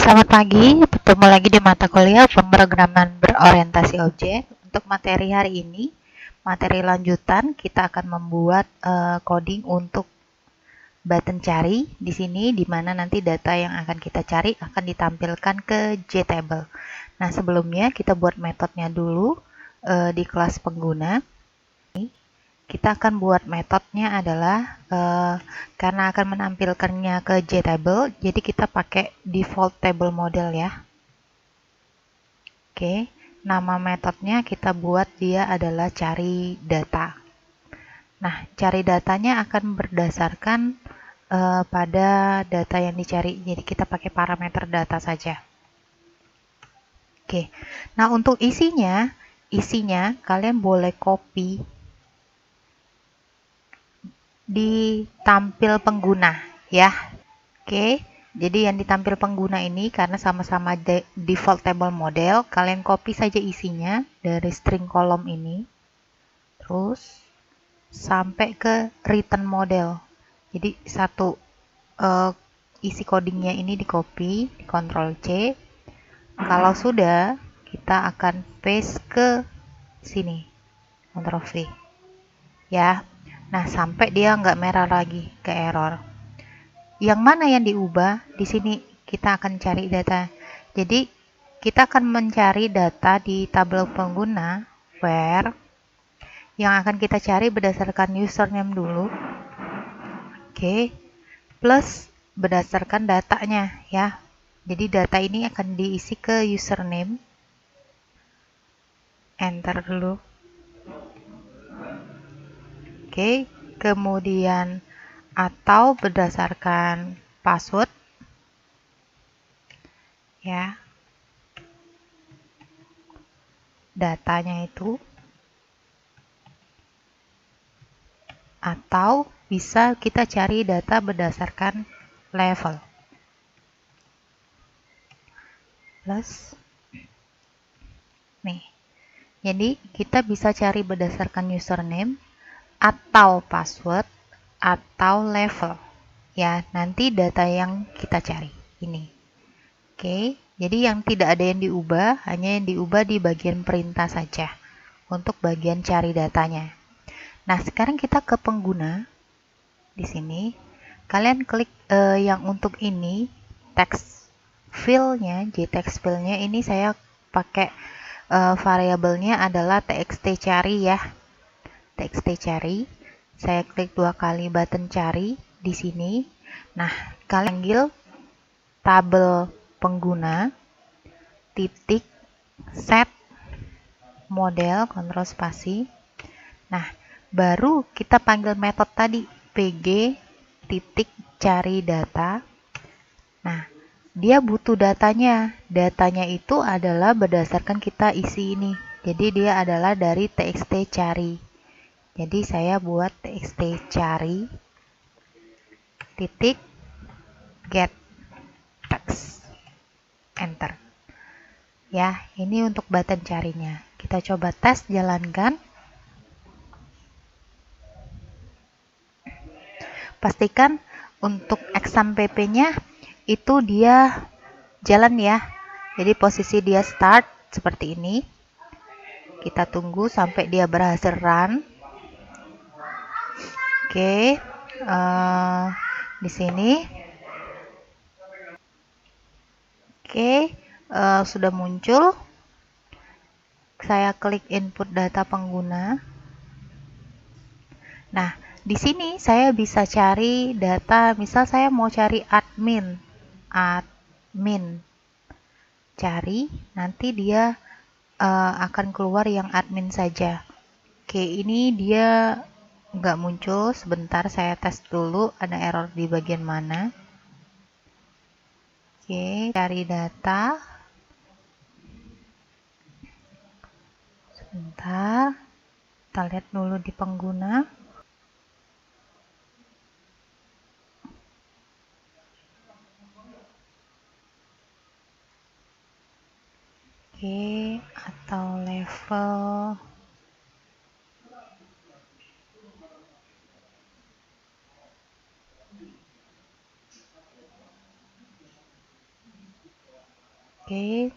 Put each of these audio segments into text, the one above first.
Selamat pagi, bertemu lagi di mata kuliah pemrograman berorientasi objek. Untuk materi hari ini, materi lanjutan, kita akan membuat coding untuk button cari di sini, di mana nanti data yang akan kita cari akan ditampilkan ke JTable. Nah, sebelumnya kita buat metodenya dulu di kelas pengguna. Kita akan buat metodenya adalah karena akan menampilkannya ke JTable, jadi kita pakai default table model ya. Oke, nama metodenya kita buat dia adalah cari data. Nah, cari datanya akan berdasarkan pada data yang dicari, jadi kita pakai parameter data saja. Oke, nah untuk isinya kalian boleh copy di tampil pengguna ya. Oke, jadi yang ditampil pengguna ini karena sama-sama default table model, kalian copy saja isinya dari string kolom ini terus sampai ke return model. Jadi satu isi codingnya ini di copy, di Ctrl C. Kalau sudah, kita akan paste ke sini, Ctrl V ya. Nah, sampai dia nggak merah lagi ke error. Yang mana yang diubah? Di sini kita akan cari data. Jadi kita akan mencari data di tabel pengguna where yang akan kita cari berdasarkan username dulu. Oke. Plus berdasarkan datanya ya. Jadi data ini akan diisi ke username. Enter dulu. Oke, kemudian atau berdasarkan password ya, datanya itu, atau bisa kita cari data berdasarkan level plus nih. Jadi kita bisa cari berdasarkan username atau password atau level ya, nanti data yang kita cari ini. Oke, jadi yang tidak ada yang diubah, hanya yang diubah di bagian perintah saja untuk bagian cari datanya. Nah, sekarang kita ke pengguna. Di sini kalian klik yang untuk ini text fill-nya, JText fill-nya ini saya pakai variabelnya adalah txt cari ya. Txt cari. Saya klik 2 kali button cari di sini. Nah, kalian panggil tabel pengguna titik set model, kontrol spasi. Nah, baru kita panggil metode tadi pg titik cari data. Nah, dia butuh datanya. Datanya itu adalah berdasarkan kita isi ini. Jadi dia adalah dari txt cari. Jadi saya buat txt cari titik get text. Enter. Ya, ini untuk button carinya. Kita coba tes, jalankan. Pastikan untuk exam pp-nya itu dia jalan ya. Jadi posisi dia start seperti ini. Kita tunggu sampai dia berhasil run. Oke, di sini. Oke, sudah muncul. Saya klik input data pengguna. Nah, di sini saya bisa cari data, misal saya mau cari admin. Cari, nanti dia akan keluar yang admin saja. Oke, ini dia nggak muncul. Sebentar saya tes dulu ada error di bagian mana. Oke, cari data. Sebentar, kita lihat dulu di pengguna. Oke, atau level. Oke.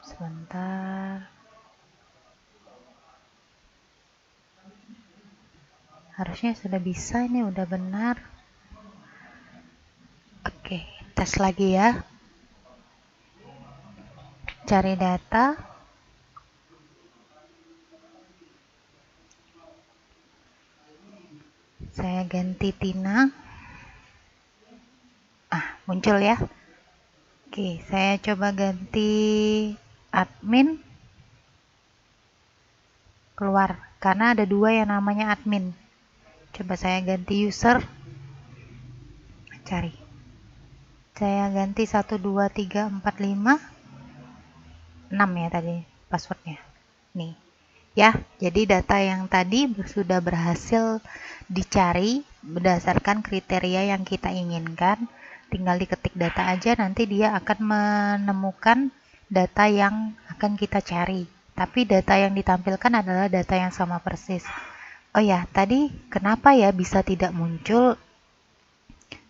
Sebentar. Harusnya sudah bisa, ini udah benar. Oke, tes lagi ya. Cari data. Saya ganti Tina. Muncul ya. Oke, saya coba ganti admin. Keluar, karena ada dua yang namanya admin. Coba saya ganti user. Cari. Saya ganti 1, 2, 3, 4, 5. 6 ya tadi passwordnya. Nih. Ya, jadi data yang tadi sudah berhasil dicari berdasarkan kriteria yang kita inginkan. Tinggal diketik data aja, nanti dia akan menemukan data yang akan kita cari. Tapi data yang ditampilkan adalah data yang sama persis. Oh ya, tadi kenapa ya bisa tidak muncul?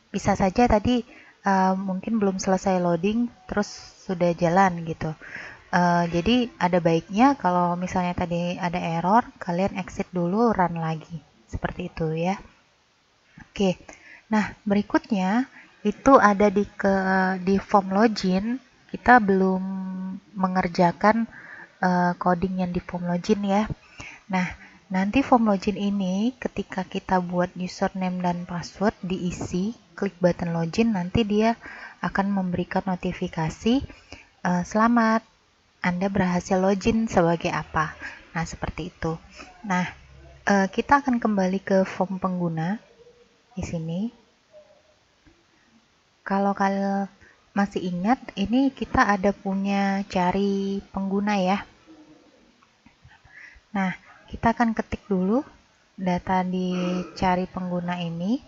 Bisa saja tadi mungkin belum selesai loading, terus sudah jalan gitu. Jadi ada baiknya kalau misalnya tadi ada error, kalian exit dulu, run lagi. Seperti itu ya. Oke, nah berikutnya itu ada di form login. Kita belum mengerjakan coding yang di form login ya. Nah, nanti form login ini ketika kita buat username dan password diisi, klik button login, nanti dia akan memberikan notifikasi selamat, Anda berhasil login sebagai apa. Nah, seperti itu. Nah, kita akan kembali ke form pengguna di sini. Kalau kalian masih ingat, ini kita ada punya cari pengguna ya. Nah, kita akan ketik dulu data di cari pengguna ini.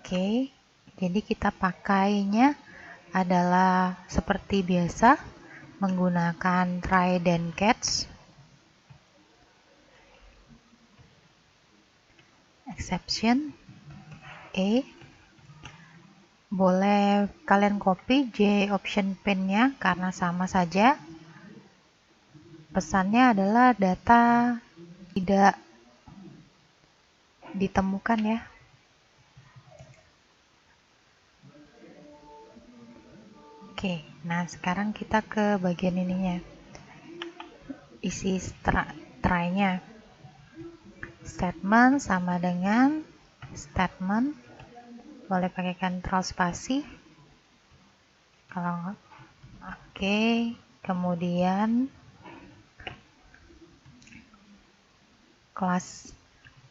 Oke, jadi kita pakainya adalah seperti biasa menggunakan try dan catch. Exception E. Boleh kalian copy J option pin-nya karena sama saja. Pesannya adalah data tidak ditemukan ya. Oke, nah sekarang kita ke bagian ininya. Isi try-nya. Statement sama dengan statement. Boleh pakai control spasi. Kalau oke, kemudian kelas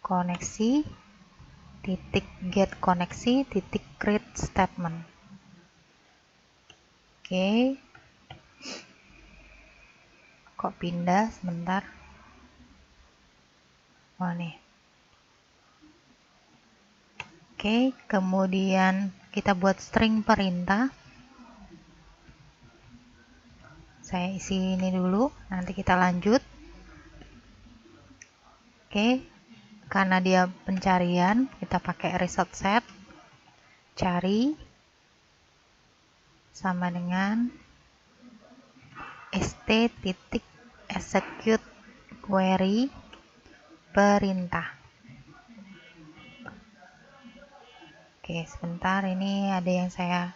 koneksi titik get koneksi titik create statement. Oke, kok pindah sebentar. Oh nih. Oke, kemudian kita buat string perintah. Saya isi ini dulu, nanti kita lanjut. Oke, karena dia pencarian, kita pakai result set. Cari sama dengan st.execute query perintah. Oke, sebentar, ini ada yang saya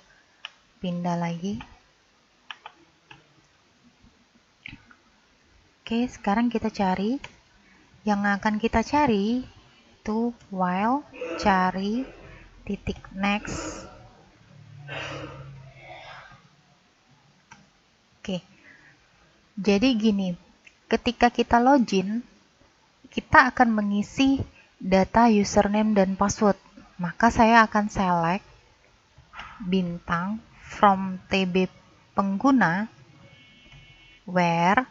pindah lagi. Oke, sekarang kita cari. Yang akan kita cari itu while cari titik next. Oke, jadi gini, ketika kita login, kita akan mengisi data username dan password. Maka saya akan select bintang from TB pengguna where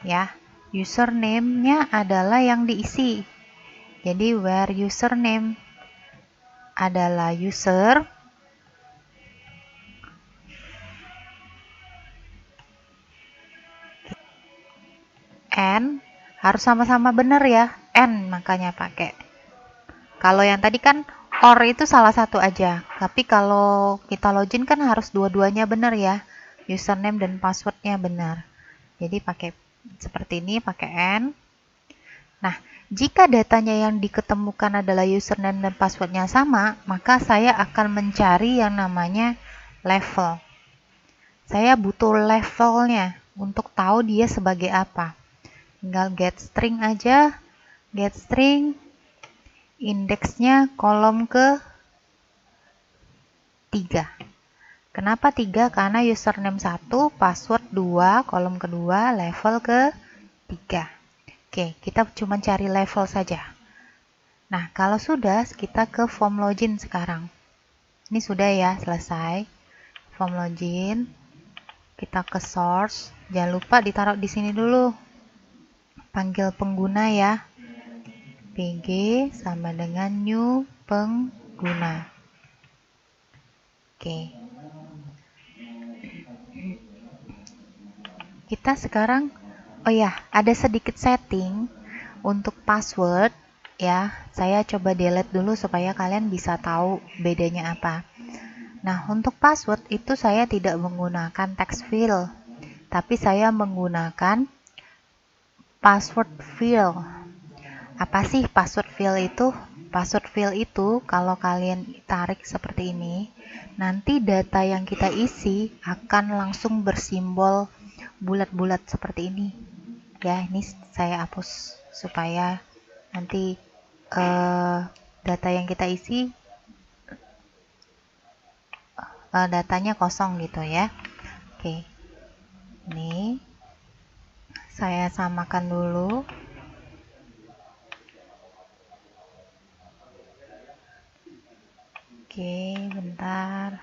ya, username-nya adalah yang diisi. Jadi where username adalah user and Harus sama-sama benar ya, N makanya pakai. Kalau yang tadi kan or itu salah satu aja, tapi kalau kita login kan harus dua-duanya benar ya, username dan passwordnya benar. Jadi pakai seperti ini, pakai N. Nah, jika datanya yang diketemukan adalah username dan passwordnya sama, maka saya akan mencari yang namanya level. Saya butuh levelnya untuk tahu dia sebagai apa. Tinggal get string aja, get string, indeksnya kolom ke 3. Kenapa 3? Karena username 1, password 2, kolom kedua, level ke 3. Oke, kita cuma cari level saja. Nah, kalau sudah, kita ke form login sekarang. Ini sudah ya, selesai. Form login, kita ke source. Jangan lupa ditaruh di sini dulu. Panggil pengguna ya. PG sama dengan new pengguna. Oke. Kita sekarang, oh ya, ada sedikit setting untuk password ya. Saya coba delete dulu supaya kalian bisa tahu bedanya apa. Nah, untuk password itu saya tidak menggunakan text field, tapi saya menggunakan password field. Apa sih password field itu? Password field itu kalau kalian tarik seperti ini, nanti data yang kita isi akan langsung bersimbol bulat-bulat seperti ini. Ya, ini saya hapus supaya nanti data yang kita isi datanya kosong gitu ya. Oke. Ini saya samakan dulu. Oke, bentar.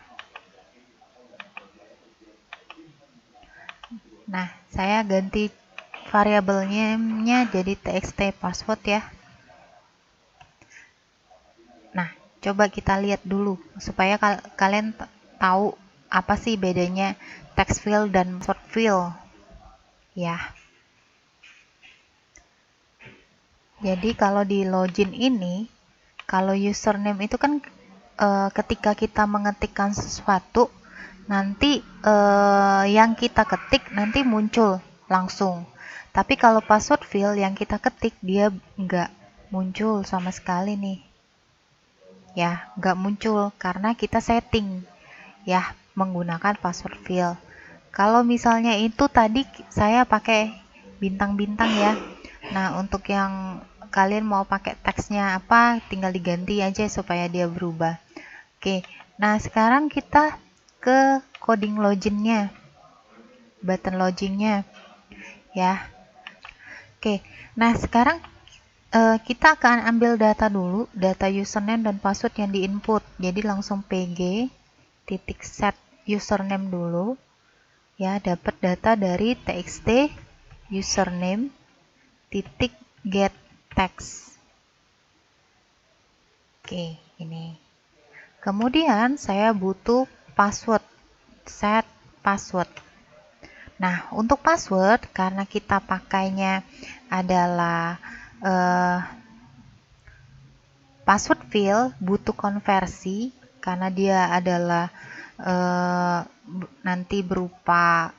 Nah, saya ganti variabelnya jadi txt password ya. Nah, coba kita lihat dulu supaya kalian tahu apa sih bedanya text field dan password field ya. Jadi kalau di login ini, kalau username itu kan ketika kita mengetikkan sesuatu, nanti yang kita ketik nanti muncul langsung. Tapi kalau password field yang kita ketik dia nggak muncul sama sekali nih. Ya, nggak muncul karena kita setting ya menggunakan password field. Kalau misalnya itu tadi saya pakai bintang-bintang ya. Nah, untuk yang kalian mau pakai teksnya apa, tinggal diganti aja supaya dia berubah. Oke, nah sekarang kita ke coding loginnya, button loginnya ya. Oke, nah sekarang kita akan ambil data dulu, data username dan password yang diinput. Jadi langsung pg titik set username dulu ya, dapat data dari txt username titik get text. Oke, ini. Kemudian saya butuh password, set password. Nah, untuk password karena kita pakainya adalah password field, butuh konversi karena dia adalah nanti berupa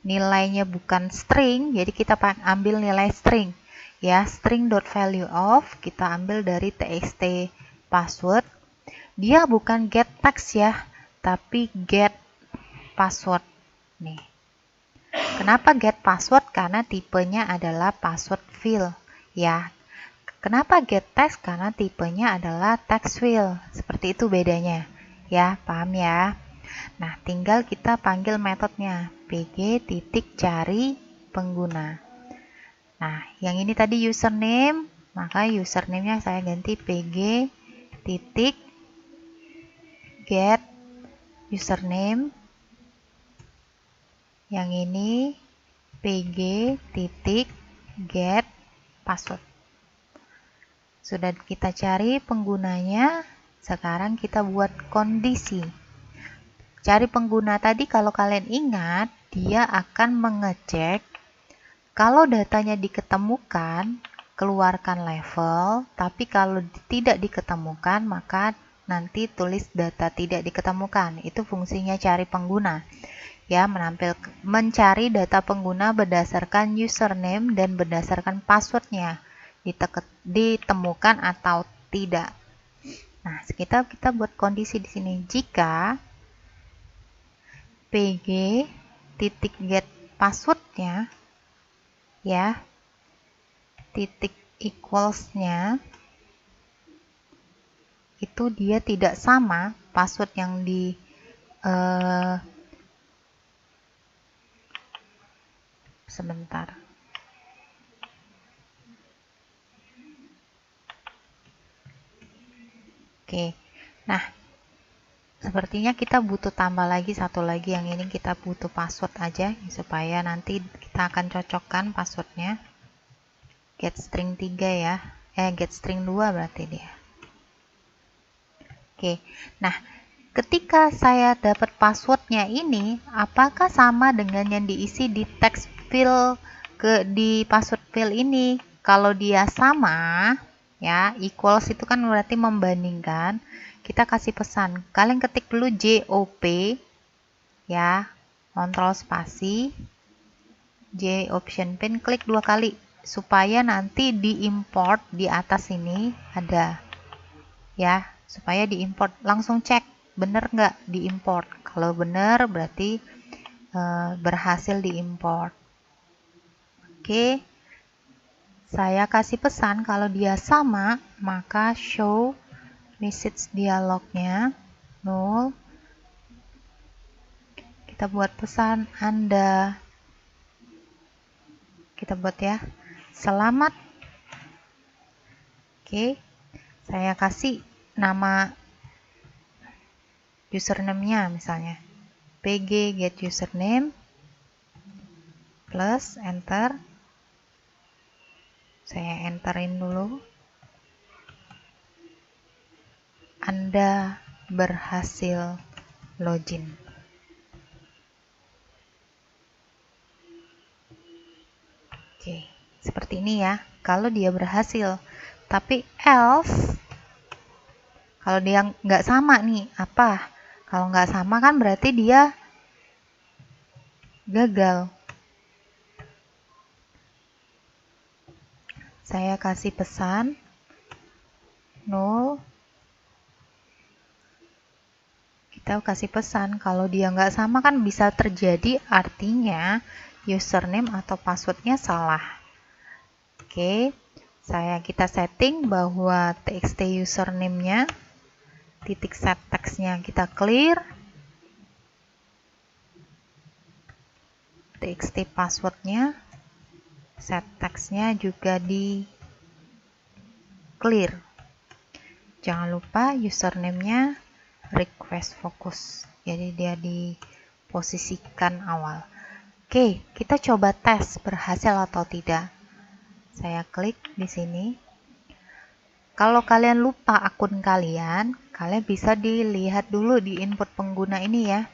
nilainya bukan string, jadi kita ambil nilai string ya, string.valueOf kita ambil dari txt password. Dia bukan get text ya, tapi get password nih. Kenapa get password? Karena tipenya adalah password field ya. Kenapa get text? Karena tipenya adalah text field. Seperti itu bedanya ya, paham ya? Nah, tinggal kita panggil metodenya pg titik cari pengguna. Nah, yang ini tadi username, maka username-nya saya ganti pg titik get username. Yang ini pg titik get password. Sudah kita cari penggunanya, sekarang kita buat kondisi. Cari pengguna tadi kalau kalian ingat, dia akan mengecek Kalau datanya diketemukan, keluarkan level, tapi kalau tidak diketemukan, maka nanti tulis data tidak diketemukan. Itu fungsinya cari pengguna. Ya, mencari data pengguna berdasarkan username dan berdasarkan passwordnya, ditemukan atau tidak. Nah, kita buat kondisi di sini. Jika pg.get passwordnya, ya, titik equalsnya itu dia tidak sama password yang di sebentar. Oke, nah sepertinya kita butuh tambah lagi satu lagi, yang ini kita butuh password aja supaya nanti kita akan cocokkan passwordnya. Get string 3 ya, get string 2 berarti dia. Oke, nah ketika saya dapat passwordnya ini, apakah sama dengan yang diisi di text field di password field ini? Kalau dia sama, ya, equals itu kan berarti membandingkan. Kita kasih pesan, kalian ketik dulu JOP, ya, kontrol spasi, J option pin, klik 2 kali supaya nanti diimport di atas ini ada, ya, supaya diimport. Langsung cek bener nggak diimport. Kalau bener berarti berhasil diimport. Oke, saya kasih pesan kalau dia sama, maka show message dialognya null. Kita buat pesan Anda, kita buat ya, selamat. Oke, saya kasih nama username-nya misalnya pg get username plus enter. Saya enterin dulu. Anda berhasil login. Oke, seperti ini ya, kalau dia berhasil. Tapi else, kalau dia nggak sama nih, apa? Kalau nggak sama kan berarti dia gagal. Saya kasih pesan null. Kita kasih pesan kalau dia nggak sama kan bisa terjadi, artinya username atau passwordnya salah. Oke, kita setting bahwa txt username-nya, titik set text-nya kita clear, txt password-nya, set text-nya juga di clear. Jangan lupa username-nya request focus, jadi dia diposisikan awal. Oke, kita coba tes berhasil atau tidak. Saya klik di sini. Kalau kalian lupa akun kalian bisa dilihat dulu di input pengguna ini ya.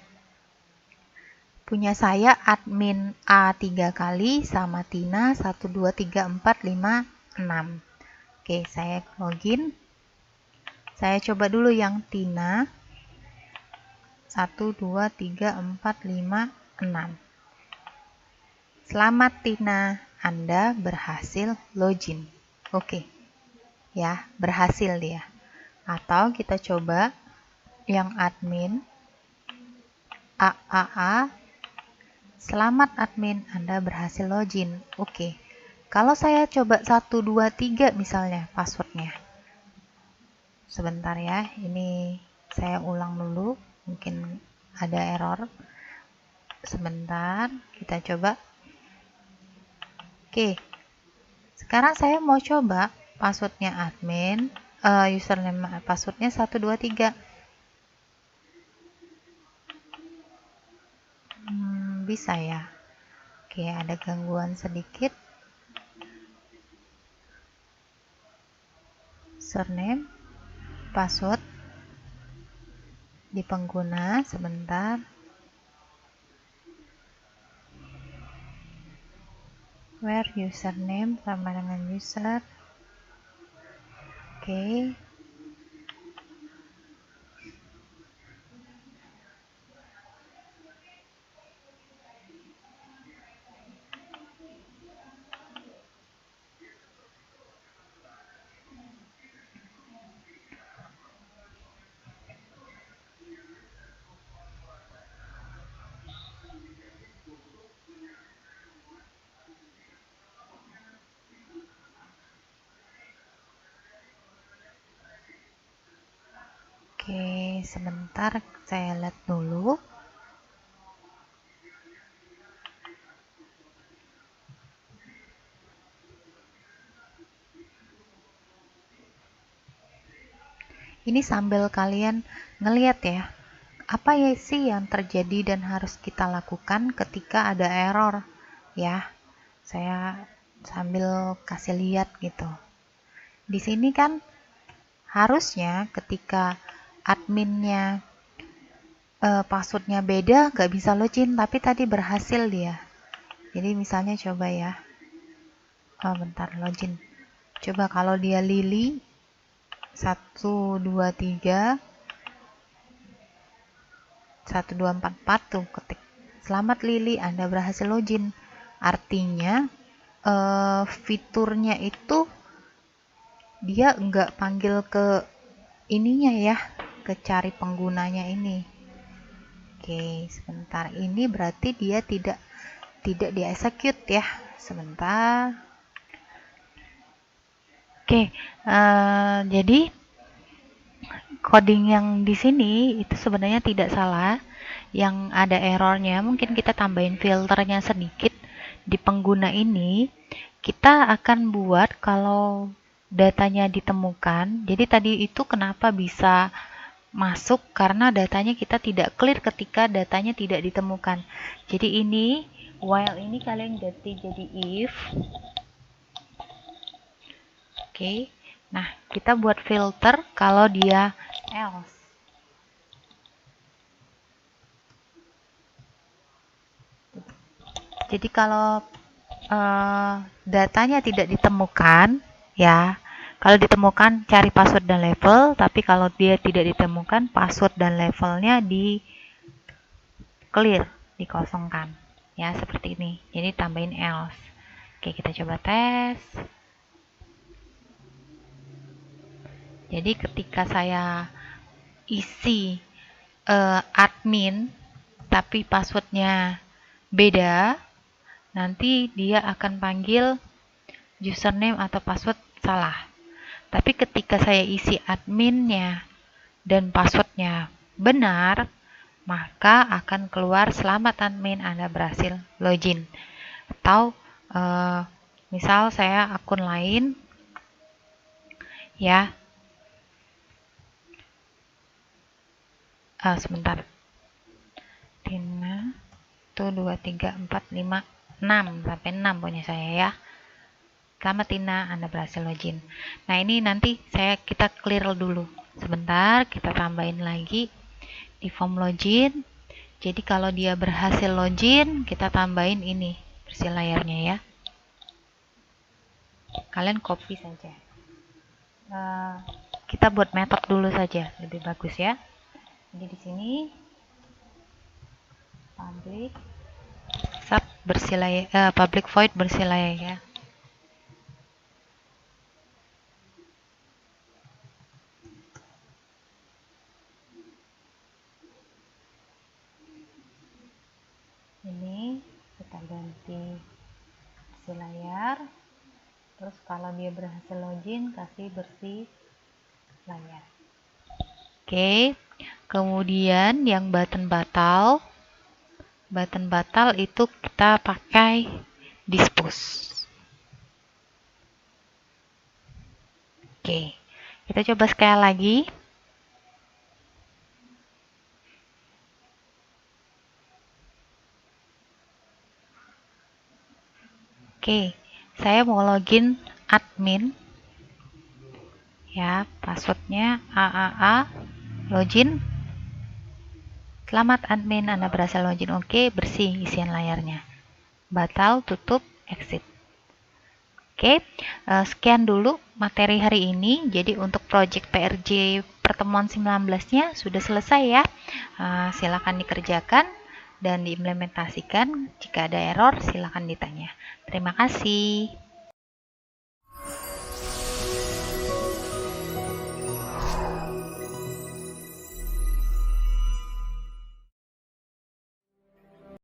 Punya saya admin A 3 kali sama Tina 1 2 3 4 5 6. Oke, saya login. Saya coba dulu yang Tina 1 2 3 4 5 6. Selamat Tina, Anda berhasil login. Oke. Ya, berhasil dia. Atau kita coba yang admin AAA. Selamat admin, Anda berhasil login. Oke. Kalau saya coba 1 2 3 misalnya passwordnya. Sebentar ya, ini saya ulang dulu, mungkin ada error. Sebentar, kita coba. Oke. Sekarang saya mau coba passwordnya admin, username passwordnya 1 2 3. Bisa ya. Oke, ada gangguan sedikit. Username, password di pengguna, sebentar. where username sama dengan user. Oke. Oke, sebentar saya lihat dulu. Ini sambil kalian ngeliat ya, apa ya sih yang terjadi dan harus kita lakukan ketika ada error ya. Saya sambil kasih lihat gitu. Di sini kan harusnya ketika adminnya passwordnya beda nggak bisa login, tapi tadi berhasil dia. Jadi misalnya coba ya, bentar login. Coba kalau dia Lily 123 1244 tuh ketik selamat Lily, Anda berhasil login. Artinya fiturnya itu dia nggak panggil ke ininya ya, ke cari penggunanya ini. Oke, sebentar, ini berarti dia tidak di execute ya. Sebentar. Oke, jadi coding yang di sini itu sebenarnya tidak salah. Yang ada errornya mungkin kita tambahin filternya sedikit di pengguna ini. Kita akan buat kalau datanya ditemukan. Jadi tadi itu kenapa bisa masuk, karena datanya kita tidak clear ketika datanya tidak ditemukan. Jadi ini while ini kalian ganti jadi if. Oke. Nah, kita buat filter kalau dia else. Jadi kalau datanya tidak ditemukan, ya, kalau ditemukan cari password dan level, tapi kalau dia tidak ditemukan password dan levelnya di clear, dikosongkan, ya seperti ini. Jadi tambahin else. Oke, kita coba tes. Jadi ketika saya isi admin tapi passwordnya beda, nanti dia akan panggil username atau password salah. Tapi ketika saya isi adminnya dan passwordnya benar, maka akan keluar selamat admin, Anda berhasil login. Atau misal saya akun lain ya, sebentar, Tina 1 2 3 4 5 6 sampai 6 punya saya ya. Selamat Tina, Anda berhasil login. Nah, ini nanti kita clear dulu. Sebentar, kita tambahin lagi di form login. Jadi kalau dia berhasil login, kita tambahin ini bersih layarnya ya. Kalian copy saja. Kita buat metode dulu saja, lebih bagus ya. Jadi di sini public sub bersih layar, public void bersih layar ya. Ini kita ganti bersih layar. Terus kalau dia berhasil login, kasih bersih layar. Oke, kemudian yang button batal itu kita pakai dispose. Oke, kita coba sekali lagi. Oke, saya mau login admin ya, passwordnya AAA, login. Selamat admin, Anda berhasil login. Oke, bersih isian layarnya. Batal, tutup, exit. Oke, sekian dulu materi hari ini. Jadi untuk project PRJ pertemuan 19-nya sudah selesai ya. Silakan dikerjakan dan diimplementasikan. Jika ada error, silakan ditanya. Terima kasih.